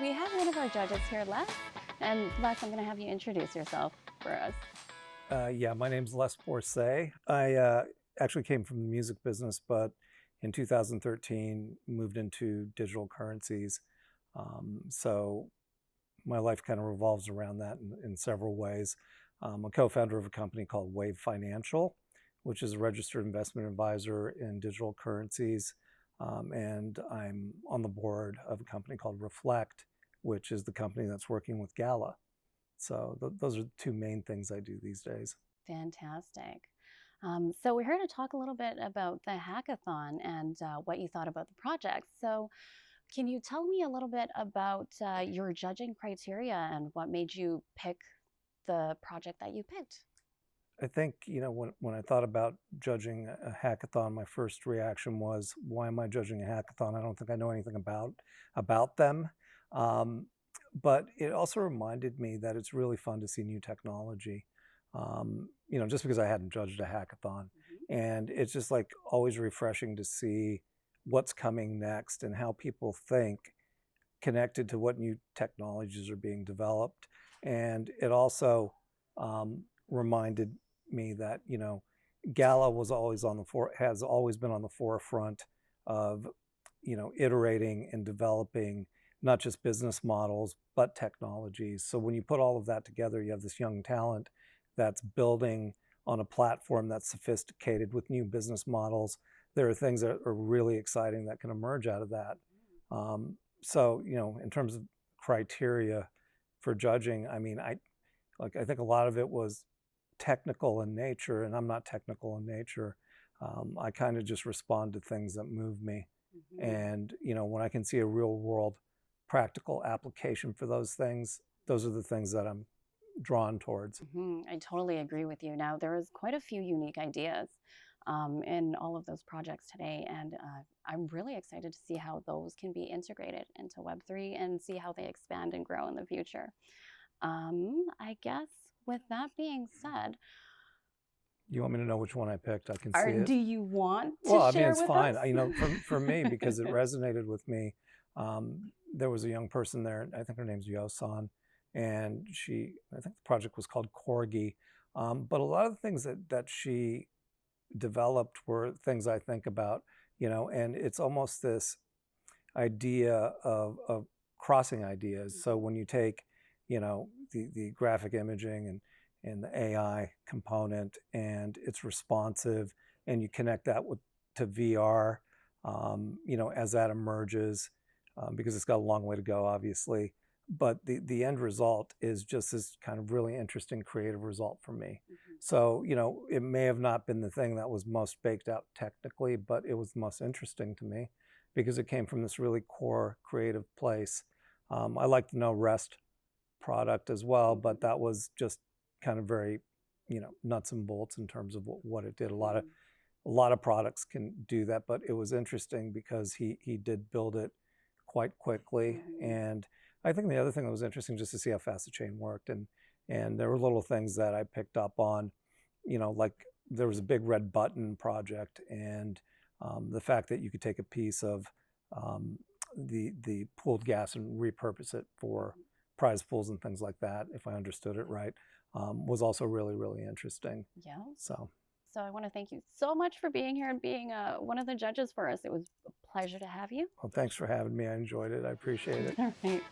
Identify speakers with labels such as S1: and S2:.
S1: we have one of our judges here, Les. And Les, I'm going to have you introduce yourself for us.
S2: Yeah, my name's Les Borsai. I actually came from the music business, but in 2013 moved into digital currencies. So my life kind of revolves around that in several ways. I'm a co-founder of a company called Wave Financial, which is a registered investment advisor in digital currencies. And I'm on the board of a company called Reflect, which is the company that's working with Gala. So those are the two main things I do these days.
S1: Fantastic. So we're here to talk a little bit about the hackathon and what you thought about the project. So can you tell me a little bit about your judging criteria and what made you pick the project that you picked?
S2: I think, when I thought about judging a hackathon, my first reaction was, why am I judging a hackathon? I don't think I know anything about them. But it also reminded me that it's really fun to see new technology, just because I hadn't judged a hackathon. And it's just like always refreshing to see what's coming next and how people think connected to what new technologies are being developed. And it also reminded me that, Gala was always has always been on the forefront of, iterating and developing not just business models, but technologies. So when you put all of that together, you have this young talent that's building on a platform that's sophisticated with new business models. There are things that are really exciting that can emerge out of that. So, in terms of criteria for judging, I think a lot of it was technical in nature, and I'm not technical in nature. I kind of just respond to things that move me. And, when I can see a real world practical application for those things, those are the things that I'm drawn towards.
S1: I totally agree with you. Now, there is quite a few unique ideas in all of those projects today, and I'm really excited to see how those can be integrated into Web3 and see how they expand and grow in the future. I guess with that being said,
S2: you want me to know which one I picked? I can see it.
S1: Do you want to
S2: well,
S1: share
S2: it's
S1: with
S2: fine.
S1: us?
S2: For me, because it resonated with me. There was a young person there, I think her name's Yosan, and I think the project was called Corgi. But a lot of the things that she developed were things I think about, and it's almost this idea of crossing ideas. So when you take, the graphic imaging and the AI component, and it's responsive, and you connect that to VR, as that emerges, because it's got a long way to go, obviously. But the end result is just this kind of really interesting creative result for me. So, it may have not been the thing that was most baked out technically, but it was the most interesting to me because it came from this really core creative place. I like the No Rest product as well, but that was just kind of very, nuts and bolts in terms of what it did. A lot of products can do that, but it was interesting because he did build it quite quickly. And I think the other thing that was interesting just to see how fast the chain worked. And there were little things that I picked up on, like there was a big red button project, and the fact that you could take a piece of the pooled gas and repurpose it for prize pools and things like that, if I understood it right, was also really, really interesting.
S1: Yeah.
S2: So
S1: I want to thank you so much for being here and being one of the judges for us. It was a pleasure to have you.
S2: well, thanks for having me. I enjoyed it. I appreciate it.
S1: All right.